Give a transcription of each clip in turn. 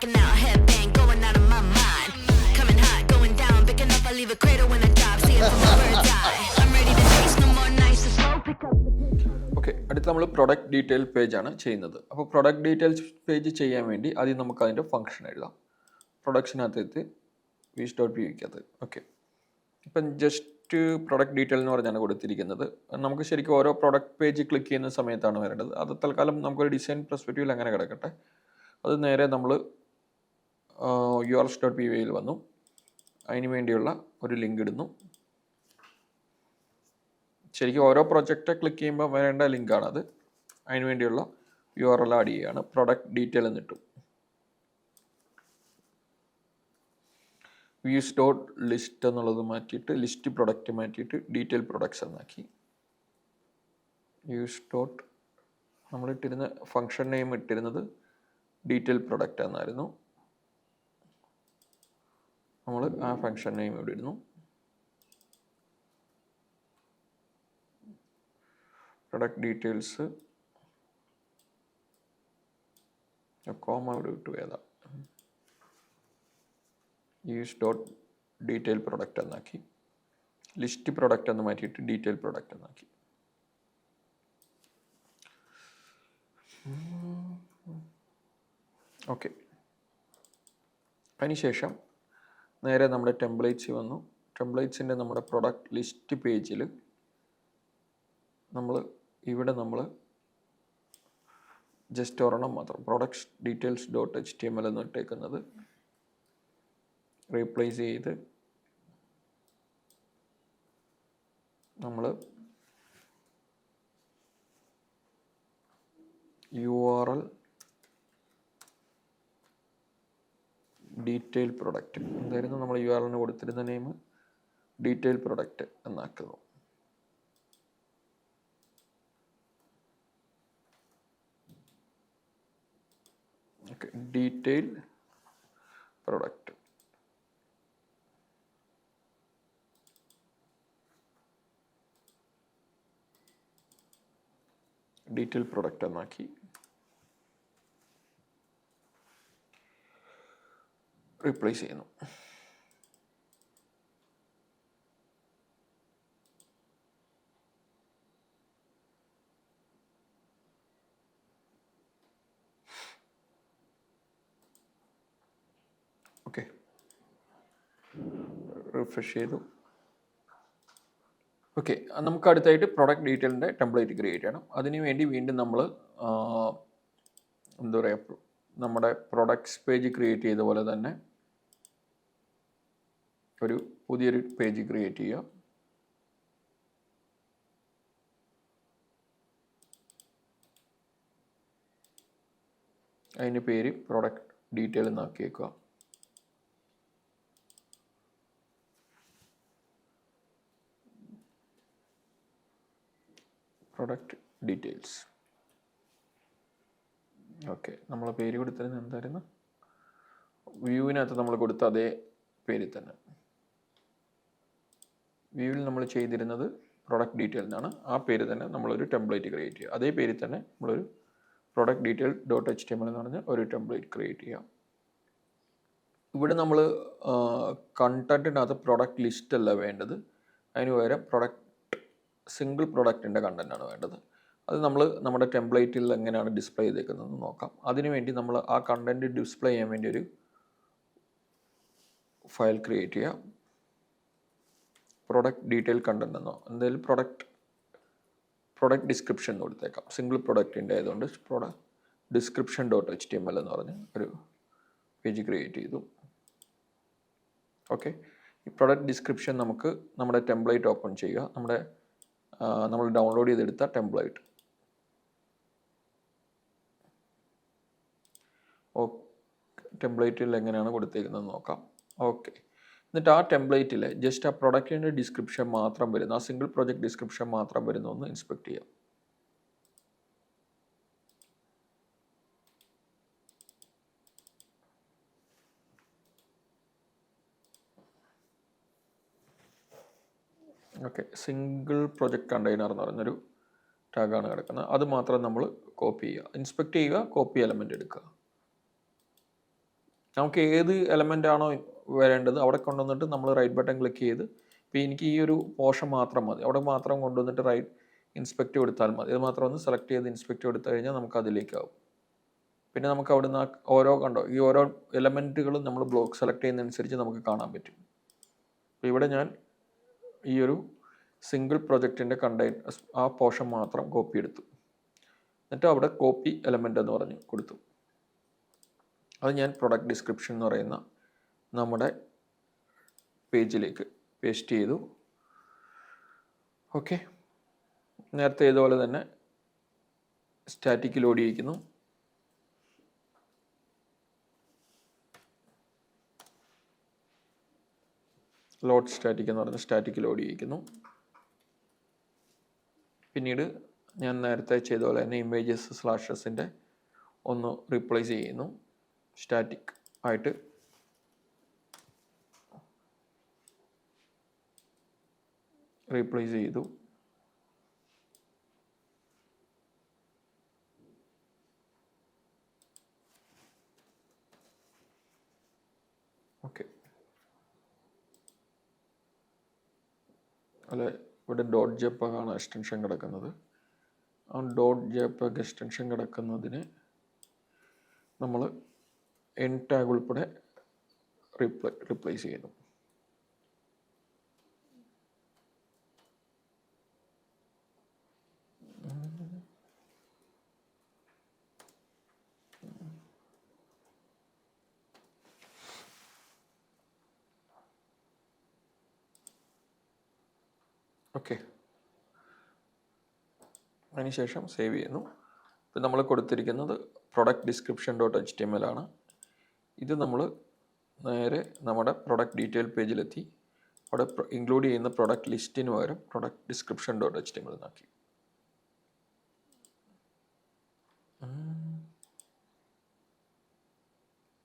rocking out, headbang going out of my mind. Coming hot, going down, picking up, I leave a cradle when I dive. See it from a bird's eye. I'm ready to taste no more nights to slow pick up. Okay, അടുത്ത് നമ്മൾ product detail പേജാണ് ചെയ്യുന്നത്. അപ്പോൾ product details page ചെയ്യാൻ വേണ്ടി ആദ്യം നമുക്ക് അതിൻ്റെ function എഴുതാം. പ്രൊഡക്ഷനകത്ത് wish.pvക്കകത്ത്. ഓക്കെ, ഇപ്പം ജസ്റ്റ് പ്രൊഡക്റ്റ് ഡീറ്റെയിൽ എന്ന് പറഞ്ഞാണ് കൊടുത്തിരിക്കുന്നത്. നമുക്ക് ശരിക്കും ഓരോ പ്രൊഡക്റ്റ് പേജ് ക്ലിക്ക് ചെയ്യുന്ന സമയത്താണ് വരേണ്ടത്. അത് തൽക്കാലം നമുക്കൊരു ഡിസൈൻ പെർസ്പെക്റ്റീവിൽ അങ്ങനെ കിടക്കട്ടെ. അത് നേരെ നമ്മൾ urls.pvയിൽ വന്നു. അതിന് വേണ്ടിയുള്ള ഒരു ലിങ്ക് ഇടുന്നു. ശരിക്കും ഓരോ പ്രൊജക്റ്റ് ക്ലിക്ക് ചെയ്യുമ്പോൾ വരേണ്ട ലിങ്കാണത്. അതിന് വേണ്ടിയുള്ള URL ആഡ് ചെയ്യുകയാണ്. പ്രൊഡക്റ്റ് ഡീറ്റെയിൽ എന്നിട്ടു views.list എന്നുള്ളത് മാറ്റിയിട്ട് ലിസ്റ്റ് പ്രൊഡക്റ്റ് മാറ്റിയിട്ട് ഡീറ്റെയിൽ പ്രൊഡക്ട്സ് എന്നാക്കി. views. നമ്മളിട്ടിരുന്ന ഫംഗ്ഷൻ നെയിം ഇട്ടിരുന്നത് ഡീറ്റെയിൽ പ്രൊഡക്റ്റ് എന്നായിരുന്നു. നമ്മൾ ആ ഫംഗ്ഷൻ നെയിം ഇവിടെ ഇടുന്നു. പ്രൊഡക്റ്റ് ഡീറ്റെയിൽസ് കോമ ഇവിടെ ഇട്ടു. ഏതാ use.detail പ്രൊഡക്റ്റ് എന്നാക്കി. ലിസ്റ്റ് പ്രൊഡക്റ്റ് എന്ന് മാറ്റിയിട്ട് ഡീറ്റെയിൽ പ്രൊഡക്റ്റ് എന്നാക്കി. ഓക്കെ, അതിനുശേഷം നേരെ നമ്മുടെ ടെംപ്ലേറ്റ്സ് വന്നു. ടെംപ്ലേറ്റ്സിൻ്റെ നമ്മുടെ പ്രൊഡക്റ്റ് ലിസ്റ്റ് പേജിൽ നമ്മൾ ജസ്റ്റ് ഒരെണ്ണം മാത്രം പ്രൊഡക്ട്സ് ഡീറ്റെയിൽസ് .html എന്ന് ഇട്ടേക്കുന്നത് റീപ്ലേസ് ചെയ്ത് നമ്മൾ URL ഡീറ്റെയിൽ പ്രൊഡക്റ്റ് എന്തായിരുന്നു നമ്മൾ URLന് കൊടുത്തിരുന്ന നെയിം ഡീറ്റെയിൽ പ്രൊഡക്റ്റ് എന്നാക്കുന്നു. Okay, detail product. Detail product എന്നാക്കി. റീപ്ലേസ് ചെയ്യുന്നു. ഓക്കെ, റിഫ്രഷ് ചെയ്തു. ഓക്കെ, നമുക്ക് അടുത്തായിട്ട് പ്രൊഡക്റ്റ് ഡീറ്റെയിലിൻ്റെ ടെംപ്ലേറ്റ് ക്രിയേറ്റ് ചെയ്യണം. അതിനു വേണ്ടി വീണ്ടും നമ്മൾ എന്താ പറയുക, നമ്മുടെ പ്രൊഡക്ട്സ് പേജ് ക്രിയേറ്റ് ചെയ്ത പോലെ തന്നെ ഒരു പുതിയൊരു പേജ് ക്രിയേറ്റ് ചെയ്യുക. അതിൻ്റെ പേര് പ്രൊഡക്റ്റ് ഡീറ്റെയിൽ എന്നാക്കിയേക്കുക. Product details. ഓക്കെ, നമ്മൾ പേര് കൊടുത്തിരുന്നത് എന്തായിരുന്നു? വ്യൂവിനകത്ത് നമ്മൾ കൊടുത്ത അതേ പേര് തന്നെ. വ്യൂവിൽ നമ്മൾ ചെയ്തിരുന്നത് പ്രൊഡക്റ്റ് ഡീറ്റെയിൽ എന്നാണ്. ആ പേര് തന്നെ നമ്മളൊരു ടെംപ്ലേറ്റ് ക്രിയേറ്റ് ചെയ്യുക. അതേ പേരിൽ തന്നെ നമ്മളൊരു പ്രൊഡക്റ്റ് ഡീറ്റെയിൽ .html എന്ന് പറഞ്ഞ ഒരു ടെംപ്ലേറ്റ് ക്രിയേറ്റ് ചെയ്യാം. ഇവിടെ നമ്മൾ കണ്ടന്റിനകത്ത് പ്രൊഡക്റ്റ് ലിസ്റ്റ് അല്ല വേണ്ടത്. അതിന് പകരം സിംഗിൾ പ്രൊഡക്റ്റിൻ്റെ കണ്ടൻ്റാണ് വേണ്ടത്. അത് നമ്മൾ നമ്മുടെ ടെംപ്ലേറ്റിൽ എങ്ങനെയാണ് ഡിസ്പ്ലേ ചെയ്തേക്കുന്നതെന്ന് നോക്കാം. അതിനുവേണ്ടി നമ്മൾ ആ കണ്ടൻറ്റ് ഡിസ്പ്ലേ ചെയ്യാൻ വേണ്ടി ഒരു ഫയൽ ക്രിയേറ്റ് ചെയ്യാം. പ്രൊഡക്റ്റ് ഡീറ്റെയിൽ കണ്ടൻ്റ് എന്നോ എന്തായാലും പ്രൊഡക്റ്റ് ഡിസ്ക്രിപ്ഷൻ എന്ന് കൊടുത്തേക്കാം. സിംഗിൾ പ്രൊഡക്റ്റിൻ്റെ ആയതുകൊണ്ട് ഡിസ്ക്രിപ്ഷൻ .html എന്ന് പറഞ്ഞ് ഒരു പേജ് ക്രിയേറ്റ് ചെയ്തു. ഓക്കെ, ഈ പ്രൊഡക്റ്റ് ഡിസ്ക്രിപ്ഷൻ നമുക്ക് നമ്മുടെ ടെംപ്ലേറ്റ് ഓപ്പൺ ചെയ്യുക. നമ്മൾ ഡൗൺലോഡ് ചെയ്തെടുത്ത ടെംപ്ലേറ്റ്. ടെംപ്ലേറ്റിൽ എങ്ങനെയാണ് കൊടുത്തേക്കുന്നത് നോക്കാം. ഓക്കെ, എന്നിട്ട് ആ ടെംപ്ലേറ്റിൽ ജസ്റ്റ് ആ പ്രൊഡക്റ്റിൻ്റെ ഡിസ്ക്രിപ്ഷൻ മാത്രം വരുന്ന ആ സിംഗിൾ പ്രൊജക്റ്റ് ഡിസ്ക്രിപ്ഷൻ മാത്രം വരുന്ന ഒന്ന് ഇൻസ്പെക്ട് ചെയ്യാം. ഓക്കെ, സിംഗിൾ പ്രൊജക്റ്റ് കണ്ടെയ്നർ എന്ന് പറഞ്ഞൊരു ടാഗാണ് കിടക്കുന്നത്. അത് മാത്രം നമ്മൾ കോപ്പി ചെയ്യുക. ഇൻസ്പെക്ട് ചെയ്യുക, കോപ്പി എലമെൻ്റ് എടുക്കുക. നമുക്ക് ഏത് എലമെൻ്റ് ആണോ വരേണ്ടത് അവിടെ കൊണ്ടുവന്നിട്ട് നമ്മൾ റൈറ്റ് ബട്ടൺ ക്ലിക്ക് ചെയ്ത്, ഇപ്പോൾ എനിക്ക് ഈ ഒരു പോർഷൻ മാത്രം മതി, അവിടെ മാത്രം കൊണ്ടുവന്നിട്ട് റൈറ്റ് ഇൻസ്പെക്റ്റ് കൊടുത്താൽ മതി. ഇത് മാത്രം ഒന്ന് സെലക്ട് ചെയ്ത് ഇൻസ്പെക്റ്റ് കൊടുത്തു കഴിഞ്ഞാൽ നമുക്ക് അതിലേക്കാവും. പിന്നെ നമുക്ക് അവിടെ നിന്ന് ഓരോ കണ്ടോ ഈ ഓരോ എലമെൻറ്റുകളും നമ്മൾ ബ്ലോക്ക് സെലക്ട് ചെയ്യുന്നതനുസരിച്ച് നമുക്ക് കാണാൻ പറ്റും. അപ്പോൾ ഇവിടെ ഞാൻ ഈ ഒരു സിംഗിൾ പ്രൊജക്റ്റിൻ്റെ ആ പോർഷൻ മാത്രം കോപ്പി എടുത്തു. എന്നിട്ട് അവിടെ കോപ്പി എലമെൻ്റ് എന്ന് പറഞ്ഞ് കൊടുത്തു. അത് ഞാൻ പ്രൊഡക്റ്റ് ഡിസ്ക്രിപ്ഷൻ എന്ന് പറയുന്ന നമ്മുടെ പേജിലേക്ക് പേസ്റ്റ് ചെയ്തു. ഓക്കെ, നേരത്തെ ഇതുപോലെ തന്നെ സ്റ്റാറ്റിക് ലോഡ് ചെയ്യിക്കുന്നു. ലോഡ് സ്റ്റാറ്റിക് എന്ന് പറഞ്ഞ സ്റ്റാറ്റിക് ലോഡ് ചെയ്യിക്കുന്നു. പിന്നീട് ഞാൻ നേരത്തെ ചെയ്ത പോലെ തന്നെ ഇമേജസ് സ്ലാഷസിൻ്റെ ഒന്ന് റീപ്ലേസ് ചെയ്യുന്നു. സ്റ്റാറ്റിക് ആയിട്ട് റീപ്ലേസ് ചെയ്തു. ഓക്കെ, അല്ലെ ഇവിടെ ഡോട്ട് ജെപെഗ് ആണ് എക്സ്റ്റൻഷൻ കിടക്കുന്നത്. ആ ഡോട്ട് ജെപെഗ് എക്സ്റ്റൻഷൻ കിടക്കുന്നതിന് നമ്മൾ എൻ ടാഗ് ഉൾപ്പെടെ റീപ്ലേസ് ചെയ്യുന്നു. ഓക്കെ, അതിനുശേഷം സേവ് ചെയ്യുന്നു. ഇപ്പം നമ്മൾ കൊടുത്തിരിക്കുന്നത് പ്രൊഡക്റ്റ് ഡിസ്ക്രിപ്ഷൻ .html ആണ്. ഇത് നമ്മൾ നേരെ നമ്മുടെ പ്രൊഡക്റ്റ് ഡീറ്റെയിൽ പേജിലെത്തി അവിടെ ഇൻക്ലൂഡ് ചെയ്യുന്ന പ്രൊഡക്റ്റ് ലിസ്റ്റിന് പകരം പ്രൊഡക്റ്റ് ഡിസ്ക്രിപ്ഷൻ .html എന്നാക്കി.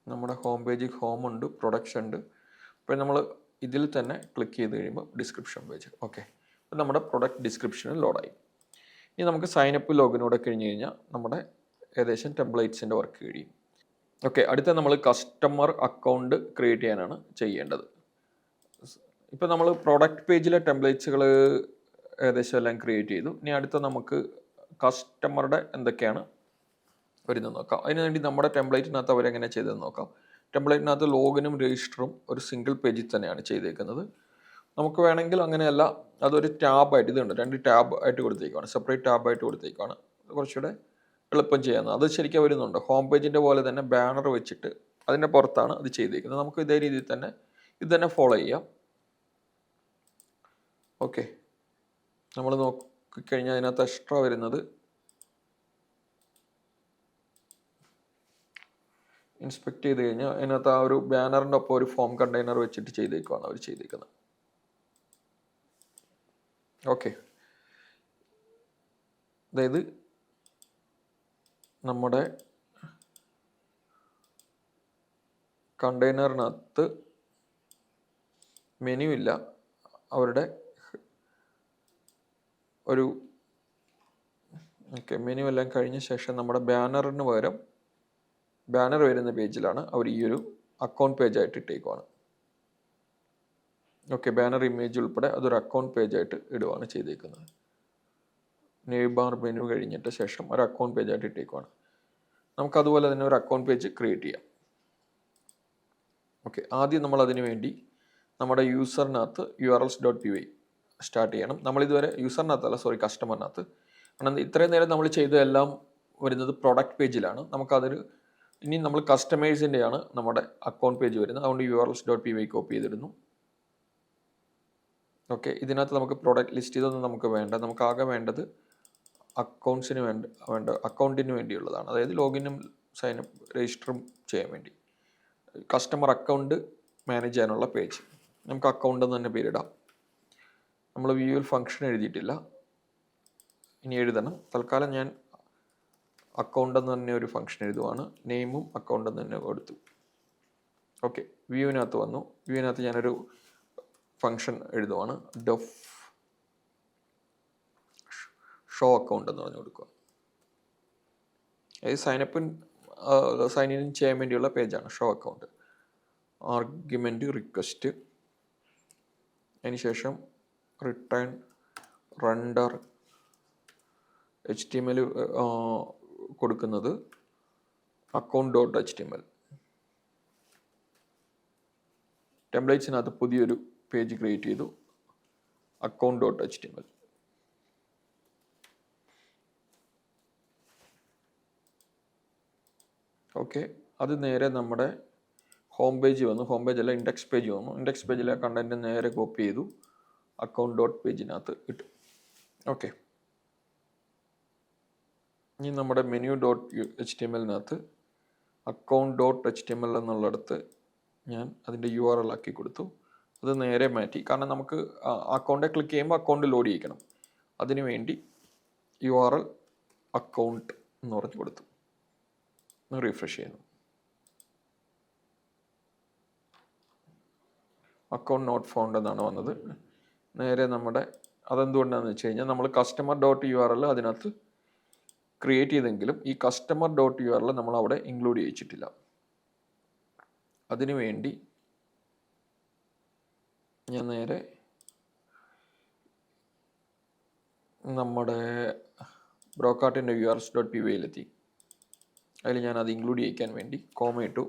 നമ്മുടെ ഹോം പേജിൽ ഹോം ഉണ്ട്, പ്രൊഡക്ട്സ് ഉണ്ട്. അപ്പോൾ നമ്മൾ ഇതിൽ തന്നെ ക്ലിക്ക് ചെയ്ത് കഴിയുമ്പോൾ ഡിസ്ക്രിപ്ഷൻ പേജ്. ഓക്കെ, അപ്പോൾ നമ്മുടെ പ്രൊഡക്റ്റ് ഡിസ്ക്രിപ്ഷനിൽ ലോഡായി. ഇനി നമുക്ക് സൈനപ്പ് ലോഗിനൂടെ കഴിഞ്ഞ് കഴിഞ്ഞാൽ നമ്മുടെ ഏകദേശം ടെംപ്ലേറ്റ്സിൻ്റെ വർക്ക് കഴിയും. ഓക്കെ, അടുത്ത നമ്മൾ കസ്റ്റമർ അക്കൗണ്ട് ക്രിയേറ്റ് ചെയ്യാനാണ് ചെയ്യേണ്ടത്. ഇപ്പോൾ നമ്മൾ പ്രോഡക്റ്റ് പേജിലെ ടെംപ്ലേറ്റ്സുകൾ ഏകദേശം എല്ലാം ക്രിയേറ്റ് ചെയ്തു. ഇനി അടുത്ത നമുക്ക് കസ്റ്റമറുടെ എന്തൊക്കെയാണ് വരുന്നത് നോക്കാം. അതിനുവേണ്ടി നമ്മുടെ ടെംപ്ലേറ്റിനകത്ത് അവരെങ്ങനെ ചെയ്തതെന്ന് നോക്കാം. ടെംപ്ലേറ്റിനകത്ത് ലോഗിനും രജിസ്റ്ററും ഒരു സിംഗിൾ പേജിൽ തന്നെയാണ് ചെയ്തേക്കുന്നത്. നമുക്ക് വേണമെങ്കിൽ അങ്ങനെയല്ല, അതൊരു ടാബായിട്ട് ഇതുണ്ട്, 2 ടാബ് ആയിട്ട് കൊടുത്തേക്കാണ്, സെപ്പറേറ്റ് ടാബായിട്ട് കൊടുത്തേക്കാണ്. കുറച്ചുകൂടെ എളുപ്പം ചെയ്യാവുന്നത്. അത് ശരിക്കും വരുന്നുണ്ട്. ഹോം പേജിൻ്റെ പോലെ തന്നെ ബാനർ വെച്ചിട്ട് അതിൻ്റെ പുറത്താണ് അത് ചെയ്തേക്കുന്നത്. നമുക്ക് ഇതേ രീതിയിൽ തന്നെ ഇത് തന്നെ ഫോളോ ചെയ്യാം. ഓക്കെ, നമ്മൾ നോക്കിക്കഴിഞ്ഞാൽ അതിനകത്ത് എക്സ്ട്രാ വരുന്നത് ഇൻസ്പെക്ട് ചെയ്ത് കഴിഞ്ഞാൽ അതിനകത്ത് ആ ഒരു ബാനറിൻ്റെ ഒപ്പം ഒരു ഫോം കണ്ടെയ്നർ വെച്ചിട്ട് ചെയ്തേക്കുവാണ് അവർ ചെയ്തേക്കുന്നത്. ഓക്കെ, അതായത് നമ്മുടെ കണ്ടെയ്നറിനകത്ത് മെനു ഇല്ല, അവരുടെ ഒരു ഓക്കെ മെനു എല്ലാം കഴിഞ്ഞ ശേഷം നമ്മുടെ ബാനറിന് പകരം ബാനർ വരുന്ന പേജിലാണ് അവർ ഈ ഒരു അക്കൗണ്ട് പേജായിട്ട് ഇട്ടേക്കുവാണ്. ഓക്കെ, ബാനർ ഇമേജ് ഉൾപ്പെടെ അതൊരു അക്കൗണ്ട് പേജായിട്ട് ഇടുകയാണ് ചെയ്തേക്കുന്നത്. നെയിം ബാർ മെനു കഴിഞ്ഞിട്ട് ശേഷം ഒരു അക്കൗണ്ട് പേജായിട്ട് ഇട്ടേക്കുവാണ്. നമുക്കതുപോലെ തന്നെ ഒരു അക്കൗണ്ട് പേജ് ക്രിയേറ്റ് ചെയ്യാം. ഓക്കെ, ആദ്യം നമ്മൾ അതിന് വേണ്ടി നമ്മുടെ യൂസറിനകത്ത് urls.py സ്റ്റാർട്ട് ചെയ്യണം. നമ്മളിതുവരെ യൂസറിനകത്തല്ല, കസ്റ്റമറിനകത്ത്. കാരണം ഇത്രയും നേരം നമ്മൾ ചെയ്തതെല്ലാം വരുന്നത് പ്രൊഡക്റ്റ് പേജിലാണ്. നമുക്കതൊരു ഇനി നമ്മൾ കസ്റ്റമേഴ്സിൻ്റെയാണ് നമ്മുടെ അക്കൗണ്ട് പേജ് വരുന്നത്. അതുകൊണ്ട് urls.py കോപ്പി ചെയ്തിടുന്നു. ഓക്കെ, ഇതിനകത്ത് നമുക്ക് പ്രൊഡക്റ്റ് ലിസ്റ്റ് ഇതൊന്നും നമുക്ക് വേണ്ട. നമുക്ക് ആകെ വേണ്ടത് അക്കൗണ്ട്സിന് വേണ്ട അക്കൗണ്ടിന് വേണ്ടിയുള്ളതാണ്. അതായത് ലോഗിനും സൈനപ്പ് രജിസ്റ്ററും ചെയ്യാൻ വേണ്ടി കസ്റ്റമർ അക്കൗണ്ട് മാനേജ് ചെയ്യാനുള്ള പേജ്. നമുക്ക് അക്കൗണ്ട് എന്ന് തന്നെ പേരിടാം. നമ്മൾ വ്യൂവിൽ ഫംഗ്ഷൻ എഴുതിയിട്ടില്ല, ഇനി എഴുതണം. തൽക്കാലം ഞാൻ അക്കൗണ്ട് എന്ന് തന്നെ ഒരു ഫംഗ്ഷൻ എഴുതുവാണ്. നെയിമും അക്കൗണ്ട് എന്ന് തന്നെ കൊടുത്തു. ഓക്കെ, വ്യൂവിനകത്ത് വന്നു. വ്യൂവിനകത്ത് ഞാനൊരു ഫംഗ്ഷൻ എഴുതുവാണ്, ഡെഫ് ഷോ അക്കൗണ്ട് എന്ന് പറഞ്ഞു കൊടുക്കുക. അതായത് സൈൻ ഇൻ ചെയ്യാൻ വേണ്ടിയുള്ള പേജാണ് ഷോ അക്കൗണ്ട്. ആർഗ്യുമെൻറ്റ് റിക്വസ്റ്റ്, അതിനുശേഷം റിട്ടേൺ റെൻഡർ HTML കൊടുക്കുന്നത് account.html. ടെംപ്ലേറ്റ്സിനകത്ത് പുതിയൊരു പേജ് ക്രിയേറ്റ് ചെയ്തു, account.html. ഓക്കെ, അത് നേരെ നമ്മുടെ ഹോം പേജ് വന്നു. ഹോം പേജ് അല്ല, ഇൻഡെക്സ് പേജ് വന്നു. ഇൻഡെക്സ് പേജിലെ കണ്ടന്റ് നേരെ കോപ്പി ചെയ്തു account.പേജിനകത്ത് ഇട്ടു. ഓക്കെ, ഇനി നമ്മുടെ menu.html-നകത്ത് account.html എന്നുള്ളിടത്ത് ഞാൻ അതിൻ്റെ URL ആക്കി കൊടുത്തു. അത് നേരെ മാറ്റി, കാരണം നമുക്ക് അക്കൗണ്ടെ ക്ലിക്ക് ചെയ്യുമ്പോൾ അക്കൗണ്ട് ലോഡ് ചെയ്യിക്കണം. അതിനു വേണ്ടി URL account എന്ന് പറഞ്ഞു കൊടുത്തു. റീഫ്രഷ് ചെയ്യുന്നു. അക്കൗണ്ട് നോട്ട് ഫൗണ്ട് എന്നാണ് വന്നത്. നേരെ നമ്മുടെ അതെന്തുകൊണ്ടാണെന്ന് വെച്ച് കഴിഞ്ഞാൽ നമ്മൾ customer.url അതിനകത്ത് ക്രിയേറ്റ് ചെയ്തെങ്കിലും ഈ customer.url നമ്മൾ അവിടെ ഇൻക്ലൂഡ് ചെയ്യിച്ചിട്ടില്ല. അതിനു വേണ്ടി ഞാൻ നേരെ നമ്മുടെ ബ്രോക്കാർട്ടിൻ്റെ urls.py-യിലെത്തി. അതിൽ ഞാൻ അത് ഇൻക്ലൂഡ് ചെയ്യിക്കാൻ വേണ്ടി കോമ ഇട്ടു.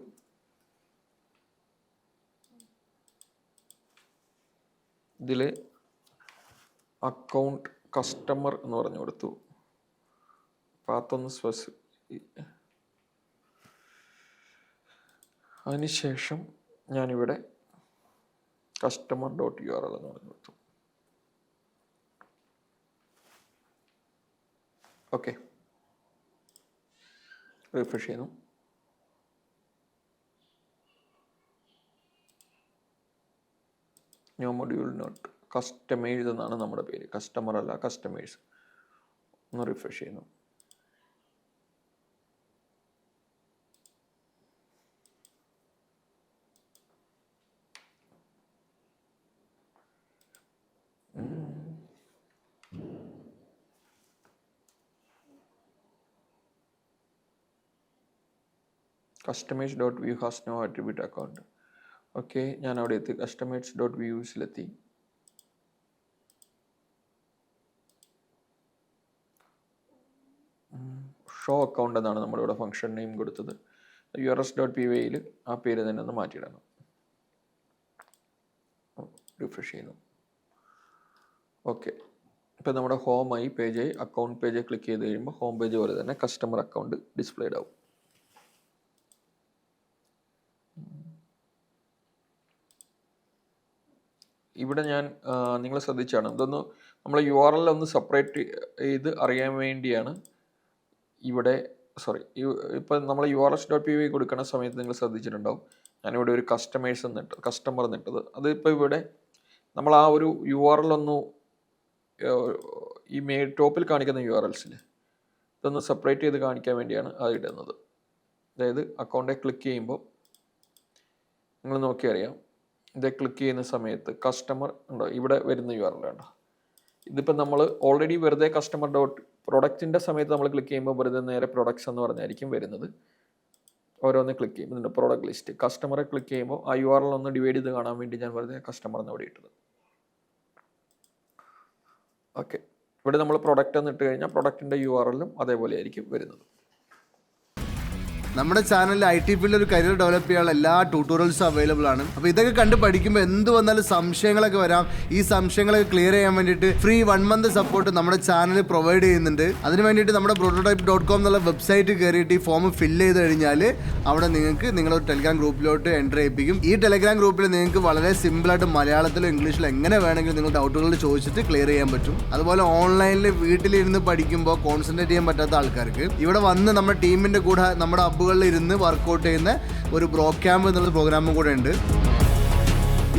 ഇതിൽ അക്കൗണ്ട് കസ്റ്റമർ എന്ന് പറഞ്ഞു കൊടുത്തു. പാത്തൊന്ന് അതിനുശേഷം ഞാനിവിടെ customer.url എന്ന് പറഞ്ഞു കൊടുത്തു. ഓക്കെ, റിഫ്രഷ് ചെയ്യുന്നു. ന്യൂ മൊഡ്യൂൾ നോട്ട് കസ്റ്റമൈസ് എന്നാണ് നമ്മുടെ പേര്, കസ്റ്റമർ അല്ല, കസ്റ്റമൈസ്. ഒന്ന് റിഫ്രഷ് ചെയ്യുന്നു. Customize.view has no attribute account. Okay, ഞാൻ അവിടെ എത്തി. Customize.views-ലെത്തി. ഷോ അക്കൗണ്ട് എന്നാണ് നമ്മളിവിടെ ഫംഗ്ഷൻ നെയിം കൊടുത്തത്. urls.py-യിൽ ആ പേര് തന്നെ ഒന്ന് മാറ്റിയിടണം. റിഫ്രഷ് ചെയ്യുന്നു. ഓക്കെ, ഇപ്പം നമ്മുടെ ഹോമായി പേജായി. അക്കൗണ്ട് പേജ് ക്ലിക്ക് ചെയ്ത് കഴിയുമ്പോൾ ഹോം പേജ് പോലെ തന്നെ കസ്റ്റമർ അക്കൗണ്ട് ഡിസ്പ്ലേഡ് ആവും. ഇവിടെ ഞാൻ നിങ്ങൾ ശ്രദ്ധിച്ചാണ്, ഇതൊന്ന് നമ്മൾ URL ഒന്ന് സെപ്പറേറ്റ് ചെയ്ത് അറിയാൻ വേണ്ടിയാണ് ഇവിടെ ഇപ്പം നമ്മൾ urls.py കൊടുക്കുന്ന സമയത്ത് നിങ്ങൾ ശ്രദ്ധിച്ചിട്ടുണ്ടാവും, ഞാനിവിടെ ഒരു കസ്റ്റമർ എന്നിട്ടത്. അതിപ്പോൾ ഇവിടെ നമ്മൾ ആ ഒരു URL ഒന്ന് ഈ ടോപ്പിൽ കാണിക്കുന്ന URLs-ൽ ഇതൊന്ന് സെപ്പറേറ്റ് ചെയ്ത് കാണിക്കാൻ വേണ്ടിയാണ് അത് ഇടുന്നത്. അതായത് അക്കൗണ്ടെ ക്ലിക്ക് ചെയ്യുമ്പോൾ നിങ്ങൾ നോക്കിയറിയാം, ഇത് ക്ലിക്ക് ചെയ്യുന്ന സമയത്ത് കസ്റ്റമർ ഉണ്ടോ, ഇവിടെ വരുന്ന URL ഉണ്ടോ. ഇതിപ്പോൾ നമ്മൾ ഓൾറെഡി വെറുതെ പ്രൊഡക്റ്റിൻ്റെ സമയത്ത് നമ്മൾ ക്ലിക്ക് ചെയ്യുമ്പോൾ വെറുതെ നേരെ പ്രൊഡക്ട്സ് എന്ന് പറഞ്ഞായിരിക്കും വരുന്നത്. ഓരോന്ന് ക്ലിക്ക് ചെയ്യുമ്പോൾ ഇതിൻ്റെ പ്രോഡക്റ്റ് ലിസ്റ്റ്. കസ്റ്റമറെ ക്ലിക്ക് ചെയ്യുമ്പോൾ ആ URL ഒന്ന് ഡിവൈഡ് ചെയ്ത് കാണാൻ വേണ്ടി ഞാൻ വെറുതെ കസ്റ്റമർ എന്ന് ഇവിടെ ഇട്ടത്. ഓക്കെ, ഇവിടെ നമ്മൾ പ്രൊഡക്റ്റ് എന്ന് ഇട്ട് കഴിഞ്ഞാൽ പ്രൊഡക്റ്റിൻ്റെ URL-ഉം അതേപോലെ ആയിരിക്കും വരുന്നത്. നമ്മുടെ ചാനലിൽ IT ഫീൽഡിൽ ഒരു കരിയർ ഡെവലപ്പ് ചെയ്യാനുള്ള എല്ലാ ട്യൂട്ടോറിയൽസും അവൈലബിൾ ആണ്. അപ്പോൾ ഇതൊക്കെ കണ്ട് പഠിക്കുമ്പോൾ എന്ത് വന്നാലും സംശയങ്ങളൊക്കെ വരാം. ഈ സംശയങ്ങളൊക്കെ ക്ലിയർ ചെയ്യാൻ വേണ്ടിയിട്ട് ഫ്രീ 1 month സപ്പോർട്ട് നമ്മുടെ ചാനൽ പ്രൊവൈഡ് ചെയ്യുന്നുണ്ട്. അതിന് വേണ്ടിയിട്ട് നമ്മുടെ prototype.com എന്നുള്ള വെബ്സൈറ്റ് കയറിയിട്ട് ഈ ഫോം ഫില്ല് ചെയ്ത് കഴിഞ്ഞാൽ അവിടെ നിങ്ങൾക്ക് നിങ്ങളൊരു ടെലിഗ്രാം ഗ്രൂപ്പിലോട്ട് എൻ്റർ ചെയ്യിപ്പിക്കും. ഈ ടെലിഗ്രാം ഗ്രൂപ്പിൽ നിങ്ങൾക്ക് വളരെ സിമ്പിളായിട്ട് മലയാളത്തിലോ ഇംഗ്ലീഷിലോ എങ്ങനെ വേണമെങ്കിലും നിങ്ങൾ ഡൗട്ടുകൾ ചോദിച്ചിട്ട് ക്ലിയർ ചെയ്യാൻ പറ്റും. അതുപോലെ ഓൺലൈനിൽ വീട്ടിലിരുന്ന് പഠിക്കുമ്പോൾ കോൺസെൻട്രേറ്റ് ചെയ്യാൻ പറ്റാത്ത ആൾക്കാർക്ക് ഇവിടെ വന്ന് നമ്മുടെ ടീമിൻ്റെ കൂടെ നമ്മുടെ ഇരുന്ന് വർക്കൗട്ട് ചെയ്യുന്ന ഒരു ബ്രോ ക്യാമ്പ് എന്നുള്ള പ്രോഗ്രാമും കൂടെ ഉണ്ട്.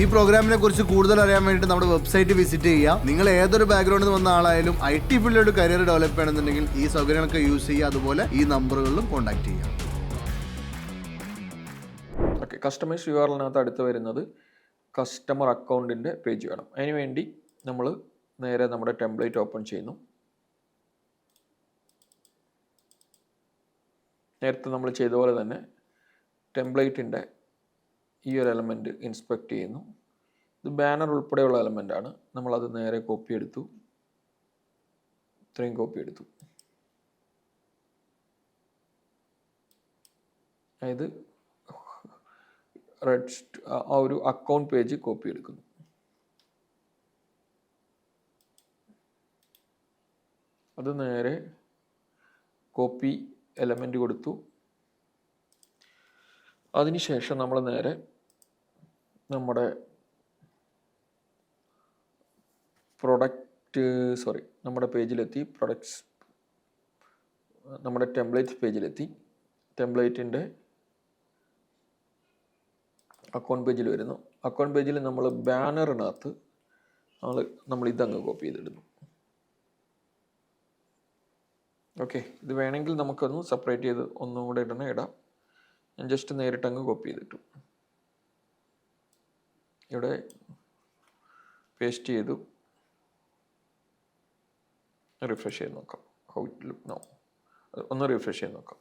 ഈ പ്രോഗ്രാമിനെ കുറിച്ച് കൂടുതൽ അറിയാൻ വേണ്ടിയിട്ട് നമ്മുടെ വെബ്സൈറ്റ് വിസിറ്റ് ചെയ്യുക. നിങ്ങൾ ഏതൊരു ബാക്ക്ഗ്രൗണ്ടിൽ നിന്ന് വന്ന ആളായാലും IT ഫീൽഡിലൊരു കരിയർ ഡെവലപ്പ് ചെയ്യണമെന്നുണ്ടെങ്കിൽ ഈ സൗകര്യങ്ങളൊക്കെ യൂസ് ചെയ്യുക. അതുപോലെ ഈ നമ്പറുകളിലും കോൺടാക്ട് ചെയ്യുക. ഓക്കെ, കസ്റ്റമൈസ് URL-നകത്ത് അടുത്ത് വരുന്നത് കസ്റ്റമർ അക്കൗണ്ടിൻ്റെ പേജ് വേണം. അതിനുവേണ്ടി നമ്മൾ നേരെ നമ്മുടെ ടെംപ്ലേറ്റ് ഓപ്പൺ ചെയ്യുന്നു. നേരത്തെ നമ്മൾ ചെയ്ത പോലെ തന്നെ ടെംപ്ലേറ്റിൻ്റെ ഈ ഒരു എലമെൻറ്റ് ഇൻസ്പെക്ട് ചെയ്യുന്നു. ഇത് ബാനർ ഉൾപ്പെടെയുള്ള എലമെൻ്റാണ്. നമ്മളത് നേരെ കോപ്പി എടുത്തു, ഇത്രയും കോപ്പി എടുത്തു. അതായത് ആ ഒരു അക്കൗണ്ട് പേജ് കോപ്പി എടുക്കുന്നു. അത് നേരെ കോപ്പി എലമെൻ്റ് കൊടുത്തു. അതിനുശേഷം നമ്മൾ നേരെ നമ്മുടെ നമ്മുടെ പേജിലെത്തി, നമ്മുടെ ടെംപ്ലേറ്റ് പേജിലെത്തി. ടെംപ്ലേറ്റിൻ്റെ അക്കൗണ്ട് പേജിൽ വരുന്നു. അക്കൗണ്ട് പേജിൽ നമ്മൾ ബാനറിനകത്ത് നമ്മൾ ഇതങ്ങ് കോപ്പി ചെയ്തിടുന്നു. ഓക്കെ, ഇത് വേണമെങ്കിൽ നമുക്കൊന്ന് സെപ്പറേറ്റ് ചെയ്ത് ഒന്നും കൂടെ ഇടാം. ഞാൻ ജസ്റ്റ് നേരിട്ടങ്ങ് കോപ്പി ചെയ്തിട്ടു. ഇവിടെ പേസ്റ്റ് ചെയ്തു. റിഫ്രഷ് ചെയ്ത് നോക്കാം. How it look now. ഒന്ന് റിഫ്രഷ് ചെയ്ത് നോക്കാം.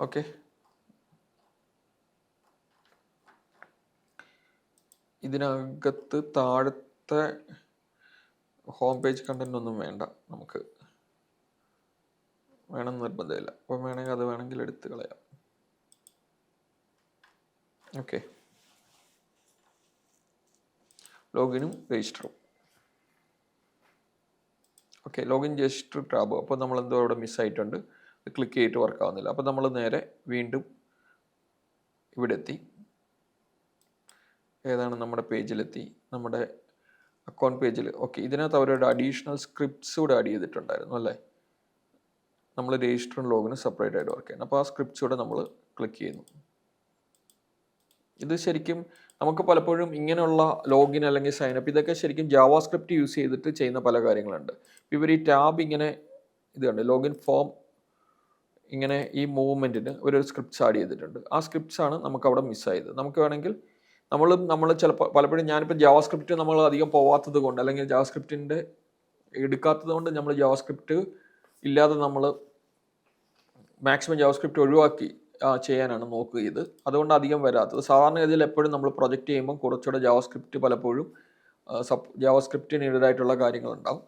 ഓക്കെ, ഇതിനകത്ത് താഴത്തെ ഹോം പേജ് കണ്ടന്റ് ഒന്നും വേണ്ട, നമുക്ക് വേണമെന്ന് നിർബന്ധമില്ല. അപ്പം വേണമെങ്കിൽ അത് വേണമെങ്കിൽ എടുത്ത് കളയാം. ഓക്കെ, ലോഗിനും രജിസ്റ്ററും. Okay, login register tab. അപ്പോൾ നമ്മളെന്തോ അവിടെ മിസ്സായിട്ടുണ്ട്, ക്ലിക്ക് ചെയ്തിട്ട് വർക്ക് ആവുന്നില്ല. അപ്പോൾ നമ്മൾ നേരെ വീണ്ടും ഇവിടെ എത്തി. ഏതാണ് നമ്മുടെ പേജിലെത്തി, നമ്മുടെ അക്കൗണ്ട് പേജിൽ. ഓക്കെ, ഇതിനകത്ത് അവരുടെ അഡീഷണൽ സ്ക്രിപ്റ്റ്സ് കൂടെ ആഡ് ചെയ്തിട്ടുണ്ടായിരുന്നു അല്ലേ. നമ്മൾ രജിസ്റ്ററും ലോഗിനും സെപ്പറേറ്റ് ആയിട്ട് വർക്ക് ചെയ്യണം. അപ്പോൾ ആ സ്ക്രിപ്റ്റ്സ് കൂടെ നമ്മൾ ക്ലിക്ക് ചെയ്യുന്നു. ഇത് ശരിക്കും നമുക്ക് പലപ്പോഴും ഇങ്ങനെയുള്ള ലോഗിൻ അല്ലെങ്കിൽ സൈനപ്പ് ഇതൊക്കെ ശരിക്കും ജാവാസ്ക്രിപ്റ്റ് യൂസ് ചെയ്തിട്ട് ചെയ്യുന്ന പല കാര്യങ്ങളുണ്ട്. ഇവർ ഈ ടാബ് ഇങ്ങനെ ഇത് കണ്ട് ലോഗിൻ ഫോം ഇങ്ങനെ ഈ മൂവ്മെൻറ്റിന് ഒരു സ്ക്രിപ്റ്റ്സ് ആഡ് ചെയ്തിട്ടുണ്ട്. ആ സ്ക്രിപ്റ്റ്സ് ആണ് നമുക്ക് അവിടെ മിസ്സായത്. നമുക്ക് വേണമെങ്കിൽ നമ്മൾ ചിലപ്പോൾ പലപ്പോഴും ഞാനിപ്പോൾ ജാവാസ്ക്രിപ്റ്റ് നമ്മൾ അധികം പോവാത്തത് കൊണ്ട് അല്ലെങ്കിൽ ജാവാസ്ക്രിപ്റ്റിൻ്റെ എടുക്കാത്തത് കൊണ്ട് നമ്മൾ ജാവാസ്ക്രിപ്റ്റ് ഇല്ലാതെ നമ്മൾ മാക്സിമം ജാവാസ്ക്രിപ്റ്റ് ഒഴിവാക്കി ചെയ്യാനാണ് നോക്കുക ഇത്. അതുകൊണ്ട് അധികം വരാത്തത്. സാധാരണ ഇതിൽ എപ്പോഴും നമ്മൾ പ്രൊജക്റ്റ് ചെയ്യുമ്പോൾ കുറച്ചുകൂടെ ജാവാസ്ക്രിപ്റ്റ് പലപ്പോഴും ജാവാസ്ക്രിപ്റ്റിൻ്റെതായിട്ടുള്ള കാര്യങ്ങളുണ്ടാവും.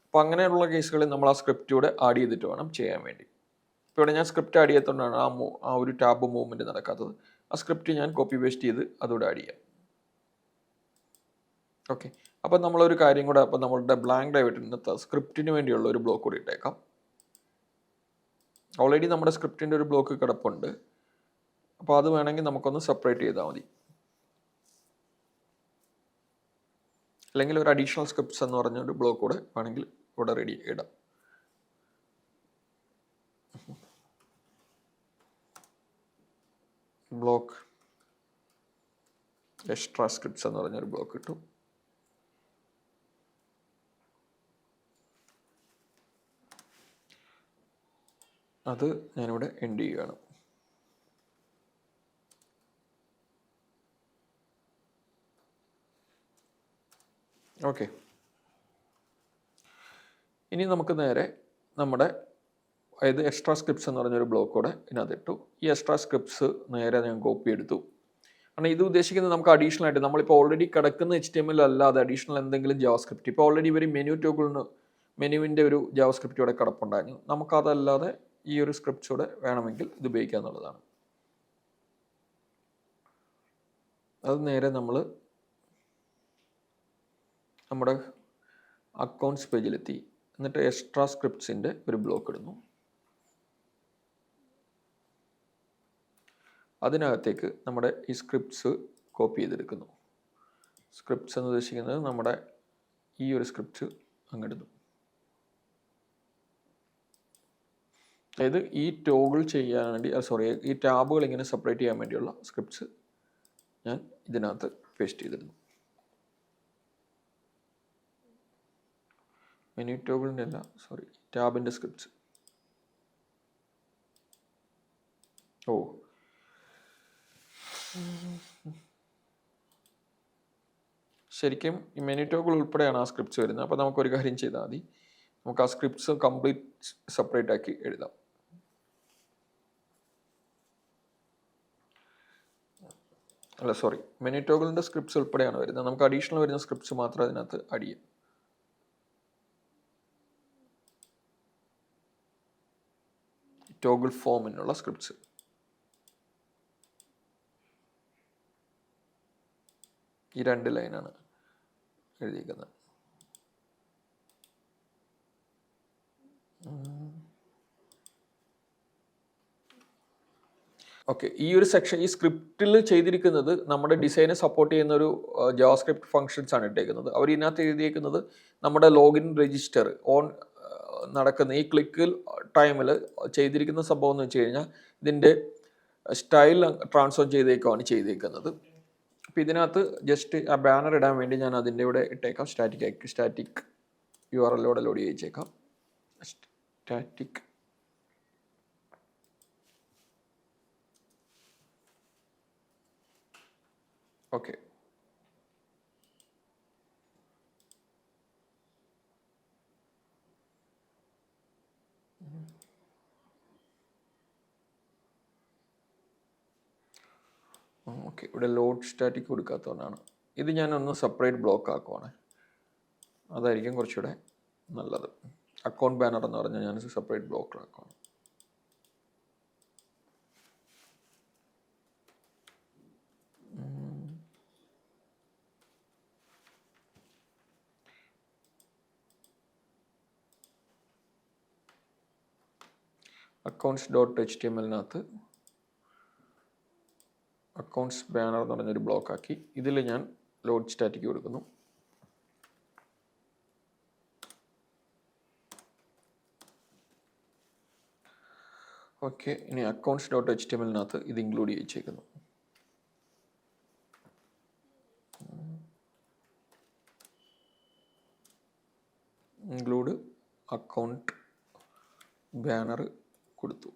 അപ്പോൾ അങ്ങനെയുള്ള കേസുകളിൽ നമ്മൾ ആ സ്ക്രിപ്റ്റ് കൂടെ ആഡ് ചെയ്തിട്ട് വേണം ചെയ്യാൻ വേണ്ടി. ഇപ്പോൾ ഇവിടെ ഞാൻ സ്ക്രിപ്റ്റ് ആഡ് ചെയ്യാത്തതുകൊണ്ടാണ് ആ ഒരു ടാബ് മൂവ്മെൻറ്റ് നടക്കാത്തത്. ആ സ്ക്രിപ്റ്റ് ഞാൻ കോപ്പി പേസ്റ്റ് ചെയ്ത് അതുകൂടെ ആഡ് ചെയ്യാം. ഓക്കെ, അപ്പോൾ നമ്മളൊരു കാര്യം കൂടെ, അപ്പോൾ നമ്മളുടെ ബ്ലാങ്ക് ഡൈവേറ്റിനകത്ത് സ്ക്രിപ്റ്റിന് വേണ്ടിയുള്ള ഒരു ബ്ലോക്ക് കൂടി ഇട്ടേക്കാം. ഓൾറെഡി നമ്മുടെ സ്ക്രിപ്റ്റിൻ്റെ ഒരു ബ്ലോക്ക് കിടപ്പുണ്ട്. അപ്പോൾ അത് വേണമെങ്കിൽ നമുക്കൊന്ന് സെപ്പറേറ്റ് ചെയ്താൽ മതി. അല്ലെങ്കിൽ ഒരു അഡീഷണൽ സ്ക്രിപ്റ്റ്സ് എന്ന് പറഞ്ഞൊരു ബ്ലോക്ക് കൂടെ വേണമെങ്കിൽ ഇവിടെ റെഡി ഇടാം. ബ്ലോക്ക് എക്സ്ട്രാ സ്ക്രിപ്റ്റ്സ് എന്ന് പറഞ്ഞൊരു ബ്ലോക്ക് കിട്ടും. അത് ഞാനിവിടെ എൻഡ് ചെയ്യുകയാണ്. ഓക്കെ, ഇനി നമുക്ക് നേരെ നമ്മുടെ അതായത് എക്സ്ട്രാ സ്ക്രിപ്റ്റ്സ് എന്ന് പറഞ്ഞൊരു ബ്ലോക്ക് കൂടെ ഇതിനകത്തിട്ടു. ഈ എക്സ്ട്രാ സ്ക്രിപ്റ്റ്സ് നേരെ ഞാൻ കോപ്പി എടുത്തു. കാരണം ഇത് ഉദ്ദേശിക്കുന്നത് നമുക്ക് അഡീഷണൽ ആയിട്ട് നമ്മളിപ്പോൾ ഓൾറെഡി കിടക്കുന്ന HTML അല്ലാതെ അഡീഷണൽ എന്തെങ്കിലും ജാവാസ്ക്രിപ്റ്റ്, ഇപ്പോൾ ഓൾറെഡി ഇവർ മെനുവിൻ്റെ ഒരു ജാവാസ്ക്രിപ്റ്റ് ഇവിടെ കിടപ്പുണ്ടായിരുന്നു. നമുക്കതല്ലാതെ ഈ ഒരു സ്ക്രിപ്റ്റ്സ് കൂടെ വേണമെങ്കിൽ ഇത് ഉപയോഗിക്കുക എന്നുള്ളതാണ്. അത് നേരെ നമ്മൾ നമ്മുടെ അക്കൗണ്ട്സ് പേജിലെത്തി. എന്നിട്ട് എക്സ്ട്രാ സ്ക്രിപ്റ്റ്സിൻ്റെ ഒരു ബ്ലോക്ക് ഇടുന്നു. അതിനകത്തേക്ക് നമ്മുടെ ഈ സ്ക്രിപ്റ്റ്സ് കോപ്പി ചെയ്തെടുക്കുന്നു. സ്ക്രിപ്റ്റ്സ് എന്ന് ഉദ്ദേശിക്കുന്നത് നമ്മുടെ ഈ ഒരു സ്ക്രിപ്റ്റ് അങ്ങിടുന്നു. അതായത് ഈ ടോഗിൾ ചെയ്യാൻ വേണ്ടി ഈ ടാബുകൾ ഇങ്ങനെ സെപ്പറേറ്റ് ചെയ്യാൻ വേണ്ടിയുള്ള സ്ക്രിപ്റ്റ്സ് ഞാൻ ഇതിനകത്ത് പേസ്റ്റ് ചെയ്തിരുന്നു. മെനു ടോഗിളിൻ്റെ അല്ല, ടാബിൻ്റെ സ്ക്രിപ്റ്റ്സ്. ശരിക്കും ഈ മെനു ടോഗിൾ ഉൾപ്പെടെയാണ് ആ സ്ക്രിപ്റ്റ്സ് വരുന്നത്. അപ്പോൾ നമുക്കൊരു കാര്യം ചെയ്താൽ മതി, നമുക്ക് ആ സ്ക്രിപ്റ്റ്സ് കംപ്ലീറ്റ് സെപ്പറേറ്റ് ആക്കി എഴുതാം. അല്ല സോറി, മെനു ടോഗിളിൻ്റെ സ്ക്രിപ്റ്റ്സ് ഉൾപ്പെടെയാണ് വരുന്നത്. നമുക്ക് അഡീഷണൽ വരുന്ന സ്ക്രിപ്റ്റ്സ് മാത്രം അതിനകത്ത് ആഡ് ചെയ്യും. ടോഗിൾ ഫോമിനുള്ള സ്ക്രിപ്റ്റ്സ് ഈ 2 ലൈനാണ് എഴുതിയിരിക്കുന്നത്. ഓക്കെ, ഈ ഒരു സെക്ഷൻ ഈ സ്ക്രിപ്റ്റിൽ ചെയ്തിരിക്കുന്നത് നമ്മുടെ ഡിസൈനെ സപ്പോർട്ട് ചെയ്യുന്ന ഒരു ജാവാസ്ക്രിപ്റ്റ് ഫങ്ഷൻസ് ആണ് ഇട്ടേക്കുന്നത്. അവർ ഇതിനകത്ത് എഴുതിയേക്കുന്നത് നമ്മുടെ ലോഗിൻ രജിസ്റ്റർ ഓൺ നടക്കുന്ന ഈ ക്ലിക്കിൽ ടൈമിൽ ചെയ്തിരിക്കുന്ന സംഭവം എന്ന് വെച്ച് കഴിഞ്ഞാൽ ഇതിൻ്റെ സ്റ്റൈൽ ട്രാൻസ്ഫോം ചെയ്തേക്കുന്നത്. അപ്പോൾ ഇതിനകത്ത് ജസ്റ്റ് ആ ബാനർ ഇടാൻ വേണ്ടി ഞാൻ അതിൻ്റെ കൂടെ ഇട്ടേക്കാം. സ്റ്റാറ്റിക് URL ലോഡ് ചെയ്യിച്ചേക്കാം. Static okay. ഓക്കെ, ഇവിടെ ലോഡ് സ്റ്റാറ്റിക് കൊടുക്കാത്തതുകൊണ്ടാണ്. ഇത് ഞാനൊന്ന് സെപ്പറേറ്റ് ബ്ലോക്ക് ആക്കുവാണ്, അതായിരിക്കും കുറച്ചുകൂടെ നല്ലത്. അക്കൗണ്ട് ബാനർ എന്ന് പറഞ്ഞാൽ ഞാൻ സെപ്പറേറ്റ് ബ്ലോക്ക് ആക്കുവാണ്. accounts.html-നകത്ത് അക്കൗണ്ട്സ് ബാനർ എന്ന് പറഞ്ഞൊരു ബ്ലോക്ക് ആക്കി ഇതിൽ ഞാൻ ലോഡ് സ്റ്റാറ്റിക് കൊടുക്കുന്നു. ഓക്കെ, ഇനി accounts.html-നകത്ത് ഇത് ഇൻക്ലൂഡ് ചെയ്യിച്ചേക്കുന്നു. ഇൻക്ലൂഡ് അക്കൗണ്ട് ബാനർ കൊടുത്തു.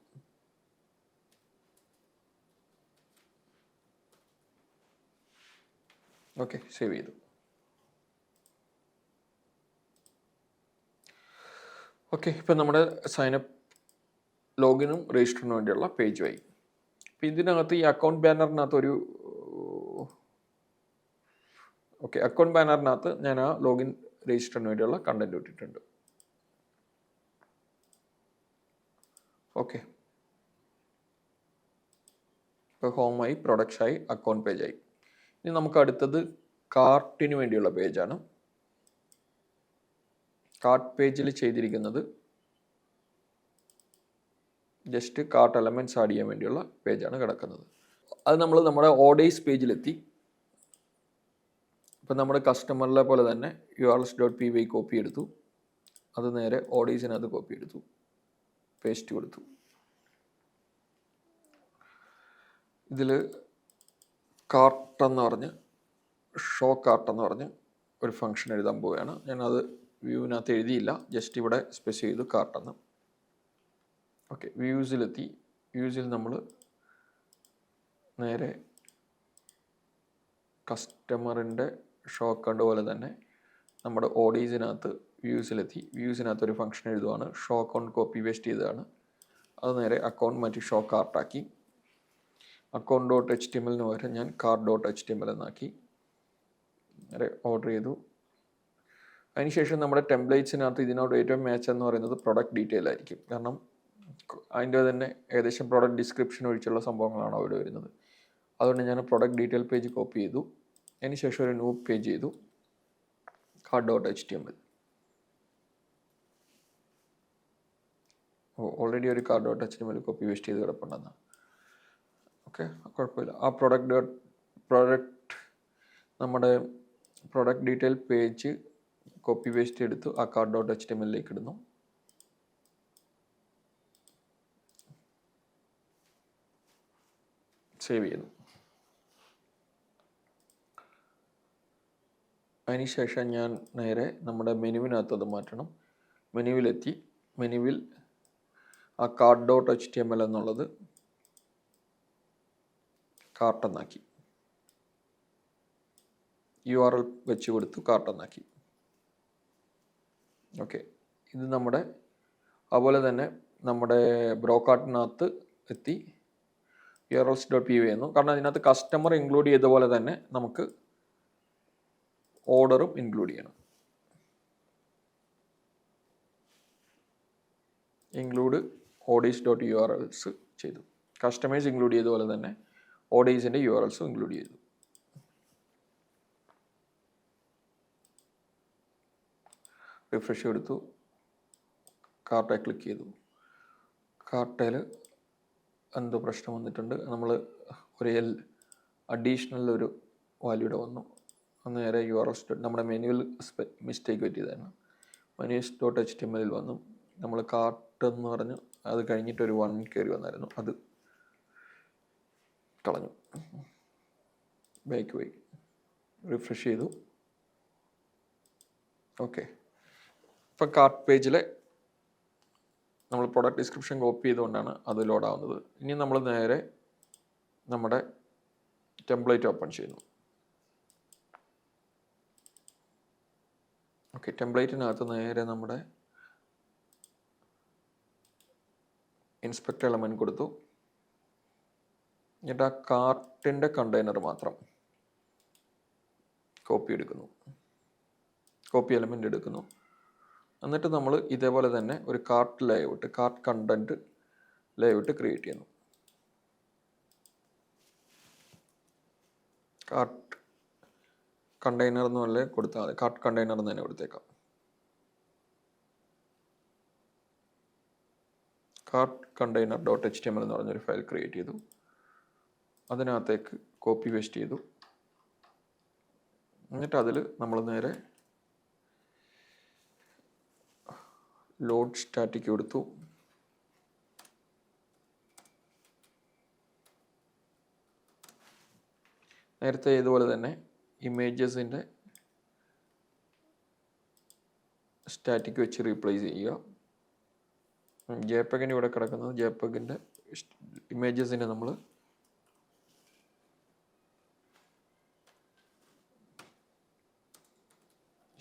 ഓക്കെ, സേവ് ചെയ്തു. ഓക്കെ, ഇപ്പം നമ്മുടെ സൈനപ്പ് ലോഗിനും രജിസ്റ്ററിനും വേണ്ടിയുള്ള പേജ് ആയി. അപ്പം ഇതിനകത്ത് ഈ അക്കൗണ്ട് ബാനറിനകത്ത് അക്കൗണ്ട് ബാനറിനകത്ത് ഞാൻ ആ ലോഗിൻ രജിസ്റ്ററിന് വേണ്ടിയുള്ള കണ്ടന്റ് ഇട്ടിട്ടുണ്ട്. ഓക്കെ, ഇപ്പോൾ ഹോമായി, പ്രൊഡക്ട്സായി, അക്കൗണ്ട് പേജായി. ഇനി നമുക്ക് അടുത്തത് കാർട്ടിന് വേണ്ടിയുള്ള പേജാണ്. കാർട്ട് പേജിൽ ചെയ്തിരിക്കുന്നത് ജസ്റ്റ് കാർട്ട് എലമെൻറ്റ്സ് ആഡ് ചെയ്യാൻ വേണ്ടിയുള്ള പേജാണ് കിടക്കുന്നത്. അത് നമ്മൾ നമ്മുടെ ഓർഡേഴ്സ് പേജിലെത്തി. ഇപ്പം നമ്മുടെ കസ്റ്റമറിലെ പോലെ തന്നെ urls.py കോപ്പി എടുത്തു, അത് നേരെ ഓർഡേഴ്സിനകത്ത് കോപ്പി എടുത്തു, പേസ്റ്റ് കൊടുത്തു. ഇതിൽ കാർട്ടെന്ന് പറഞ്ഞ് ഷോ കാർട്ടെന്ന് പറഞ്ഞ് ഒരു ഫംഗ്ഷൻ എഴുതാൻ പോവുകയാണ്. ഞാനത് വ്യൂവിനകത്ത് എഴുതിയില്ല, ജസ്റ്റ് ഇവിടെ സ്പെസിഫൈ ചെയ്തു കാർട്ടെന്ന്. ഓക്കെ, വ്യൂസിലെത്തി. വ്യൂസിൽ നമ്മൾ നേരെ കസ്റ്റമറിൻ്റെ ഷോ അക്കൗണ്ട് പോലെ തന്നെ നമ്മുടെ ഓഡീസിനകത്ത് വ്യൂസിലെത്തി. വ്യൂസിനകത്ത് ഒരു ഫംഗ്ഷൻ എഴുതുവാണ്, ഷോ അക്കൗണ്ട് കോപ്പി പേസ്റ്റ് ചെയ്തതാണ്. അത് നേരെ അക്കൗണ്ട് മാറ്റി ഷോ കാർട്ടാക്കി. account.html പകരം ഞാൻ cart.html എന്നാക്കി. നേരെ ഓർഡർ ചെയ്തു. അതിനുശേഷം നമ്മുടെ ടെംപ്ലേറ്റ്സിനകത്ത് ഇതിനോട് ഏറ്റവും മാച്ച് എന്ന് പറയുന്നത് പ്രൊഡക്റ്റ് ഡീറ്റെയിൽ ആയിരിക്കും. കാരണം അതിൻ്റെ തന്നെ ഏകദേശം പ്രൊഡക്റ്റ് ഡിസ്ക്രിപ്ഷൻ ഒഴിച്ചുള്ള സംഭവങ്ങളാണ് അവിടെ വരുന്നത്. അതുകൊണ്ട് ഞാൻ പ്രൊഡക്റ്റ് ഡീറ്റെയിൽ പേജ് കോപ്പി ചെയ്തു. അതിനുശേഷം ഒരു ന്യൂ പേജ് ചെയ്തു, cart.html. ഓൾറെഡി ഒരു cart.html കോപ്പി പേസ്റ്റ് ചെയ്ത് കിടപ്പുണ്ടെന്ന്. ഓക്കെ, കുഴപ്പമില്ല. ആ പ്രൊഡക്റ്റ് നമ്മുടെ product detail page copy paste എടുത്തു ആ cart.html-ലേക്ക് ഇടുന്നു. സേവ് ചെയ്യുന്നു. അതിനുശേഷം ഞാൻ നേരെ നമ്മുടെ മെനുവിനകത്ത് അത് മാറ്റണം. മെനുവിലെത്തി. മെനുവിൽ ആ cart.html എന്നുള്ളത് കാർട്ടെന്നാക്കി. URL വെച്ച് കൊടുത്തു, കാർട്ടെന്നാക്കി. ഓക്കെ, ഇത് നമ്മുടെ അതുപോലെ തന്നെ നമ്മുടെ ബ്രോക്കാർട്ടിനകത്ത് എത്തി. URLs.py ചെയ്യുന്നു. കാരണം അതിനകത്ത് കസ്റ്റമർ ഇൻക്ലൂഡ് ചെയ്ത പോലെ തന്നെ നമുക്ക് ഓർഡറും ഇൻക്ലൂഡ് ചെയ്യണം. ഇൻക്ലൂഡ് orders.urls ചെയ്തു. കസ്റ്റമേഴ്സ് ഇൻക്ലൂഡ് ചെയ്ത പോലെ തന്നെ ഓഡീസിൻ്റെ URLസും ഇൻക്ലൂഡ് ചെയ്തു. റിഫ്രഷ് എടുത്തു, കാർട്ടയിൽ ക്ലിക്ക് ചെയ്തു. കാർട്ടയിൽ എന്തോ പ്രശ്നം വന്നിട്ടുണ്ട്. നമ്മൾ ഒരു അഡീഷണൽ ഒരു വാല്യൂടെ വന്നു. നേരെ URLs നമ്മുടെ മെനുവിൽ മിസ്റ്റേക്ക് പറ്റിയതാണ്. menus.html വന്നു. നമ്മൾ കാർട്ട് എന്ന് പറഞ്ഞു അത് കഴിഞ്ഞിട്ടൊരു 1 കയറി വന്നായിരുന്നു, അത് കളഞ്ഞു. ബാക്ക് പോയി റിഫ്രഷ് ചെയ്തു. ഓക്കെ, ഇപ്പം കാർട്ട് പേജിലെ നമ്മൾ പ്രൊഡക്റ്റ് ഡിസ്ക്രിപ്ഷൻ കോപ്പി ചെയ്തുകൊണ്ടാണ് അത് ലോഡാവുന്നത്. ഇനി നമ്മൾ നേരെ നമ്മുടെ ടെംപ്ലേറ്റ് ഓപ്പൺ ചെയ്യുന്നു. ഓക്കെ, ടെംപ്ലേറ്റിനകത്ത് നേരെ നമ്മുടെ ഇൻസ്പെക്ട് എലമെൻറ്റ് കൊടുത്തു. എന്നിട്ട് ആ കാർട്ടിൻ്റെ കണ്ടെയ്നർ മാത്രം കോപ്പി എലമെൻ്റ് എടുക്കുന്നു. എന്നിട്ട് നമ്മൾ ഇതേപോലെ തന്നെ ഒരു cart layout, cart content layout create ചെയ്യുന്നു. കാർട്ട് കണ്ടെയ്നർ എന്ന് പറഞ്ഞാൽ കൊടുത്താൽ മതി. കാർട്ട് കണ്ടെയ്നർ എന്ന് തന്നെ കൊടുത്തേക്കാം. കാർട്ട് കണ്ടെയ്നർ .html എന്ന് പറഞ്ഞൊരു ഫയൽ ക്രിയേറ്റ് ചെയ്തു. അതിനകത്തേക്ക് കോപ്പി പേസ്റ്റ് ചെയ്തു. എന്നിട്ട് അതിൽ നമ്മൾ നേരെ ലോഡ് സ്റ്റാറ്റിക് കൊടുത്തു. നേരത്തെ ഇതുപോലെ തന്നെ ഇമേജസിൻ്റെ സ്റ്റാറ്റിക് വെച്ച് റീപ്ലേസ് ചെയ്യുക. JPEG ഇവിടെ കിടക്കുന്നത് JPEGൻ്റെ ഇമേജസിനെ നമ്മൾ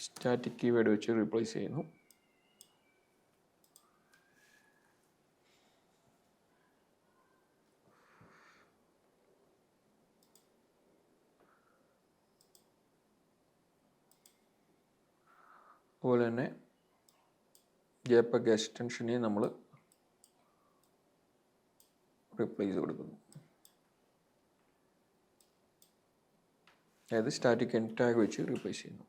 സ്റ്റാറ്റിക് കീവേഡ് വെച്ച് റീപ്ലേസ് ചെയ്യുന്നു. അതുപോലെ തന്നെ JPEG എക്സ്റ്റൻഷനെ നമ്മൾ റീപ്ലേസ് കൊടുക്കുന്നു. അതായത് സ്റ്റാറ്റിക് എൻഡ് ടാഗ് വെച്ച് റീപ്ലേസ് ചെയ്യുന്നു.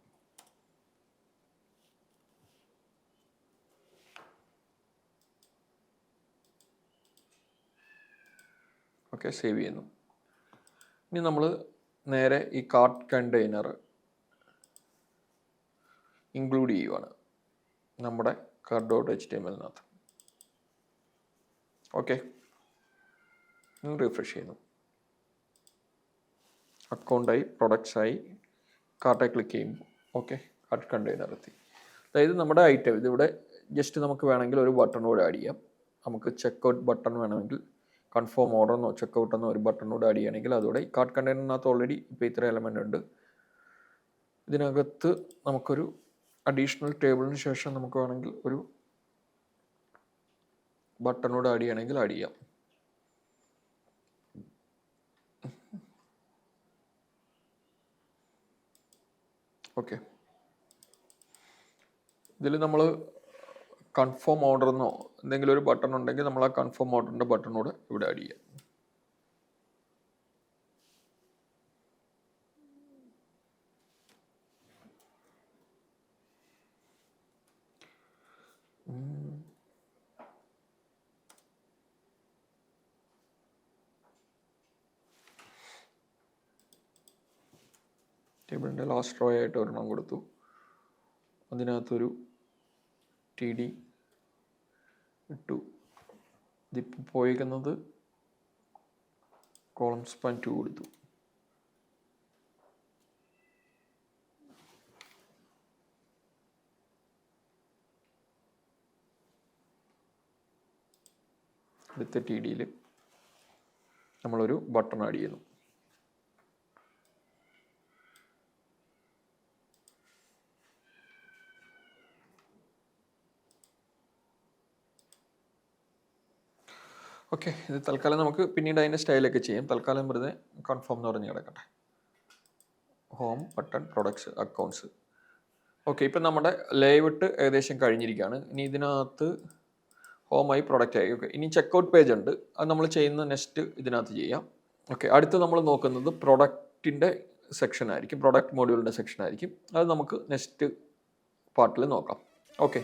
ഓക്കെ, സേവ് ചെയ്യുന്നു. ഇനി നമ്മൾ നേരെ ഈ കാർട്ട് കണ്ടെയ്നർ ഇൻക്ലൂഡ് ചെയ്യുവാണ് നമ്മുടെ cart.html-നകത്ത്. ഓക്കെ, റിഫ്രഷ് ചെയ്യുന്നു. അക്കൗണ്ടായി, പ്രൊഡക്ട്സായി, കാർട്ടായി ക്ലിക്ക് ചെയ്യുമ്പോൾ ഓക്കെ, കാർട്ട് കണ്ടെയ്നർ എത്തി. അതായത് നമ്മുടെ ഐറ്റം ഇതിവിടെ ജസ്റ്റ് നമുക്ക് വേണമെങ്കിൽ ഒരു ബട്ടൺ കൂടെ ആഡ് ചെയ്യാം. നമുക്ക് ചെക്കൗട്ട് ബട്ടൺ വേണമെങ്കിൽ കൺഫേം ഓർഡർ എന്നോ ചെക്കൗട്ട് എന്നോ ഒരു ബട്ടൺ കൂടെ ആഡ് ചെയ്യുകയാണെങ്കിൽ അതോടെ ഈ കാർട്ട് കണ്ടെയ്നറിനകത്ത് ഓൾറെഡി ഇപ്പോൾ ഇത്ര എലമെൻ്റ് ഉണ്ട്. ഇതിനകത്ത് നമുക്കൊരു അഡീഷണൽ ടേബിളിന് ശേഷം നമുക്ക് വേണമെങ്കിൽ ഒരു ബട്ടണോട് ആഡ് ചെയ്യണമെങ്കിൽ ആഡ് ചെയ്യാം. ഓക്കെ, ഇതിൽ നമ്മൾ കൺഫേം ഓർഡർ എന്നോ എന്തെങ്കിലും ഒരു ബട്ടൺ ഉണ്ടെങ്കിൽ നമ്മൾ ആ കൺഫേം ഓർഡറിൻ്റെ ബട്ടണോട് ഇവിടെ ആഡ് ചെയ്യാം. ടേബിളിൻ്റെ ലാസ്റ്റ് റോ ആയിട്ട് ഒരെണ്ണം കൊടുത്തു. അതിനകത്തൊരു TD ഇട്ടു. ഇതിപ്പോൾ പോയിരിക്കുന്നത് കോളം സ്പാൻ 2 കൊടുത്തു. അടുത്ത TDയിൽ നമ്മളൊരു ബട്ടൺ ആഡ് ചെയ്യുന്നു. ഓക്കെ, ഇത് തൽക്കാലം നമുക്ക് പിന്നീട് അതിൻ്റെ സ്റ്റൈലൊക്കെ ചെയ്യാം. തൽക്കാലം വെറുതെ കൺഫേം എന്ന് പറഞ്ഞ് കിടക്കട്ടെ. Home button products accounts. Okay, ഇപ്പം നമ്മുടെ ലേഔട്ട് ഏകദേശം കഴിഞ്ഞിരിക്കുകയാണ്. ഇനി ഇതിനകത്ത് ഹോമായി പ്രൊഡക്റ്റ് ആയി. ഓക്കെ, ഇനി ചെക്കൗട്ട് പേജ് ഉണ്ട്. അത് നമ്മൾ ചെയ്യുന്ന നെക്സ്റ്റ് ഇതിനകത്ത് ചെയ്യാം. ഓക്കെ, അടുത്ത് നമ്മൾ നോക്കുന്നത് പ്രൊഡക്റ്റിൻ്റെ സെക്ഷൻ ആയിരിക്കും, പ്രൊഡക്റ്റ് മോഡ്യൂളിൻ്റെ സെക്ഷൻ ആയിരിക്കും. അത് നമുക്ക് നെക്സ്റ്റ് പാർട്ടിൽ നോക്കാം. ഓക്കെ.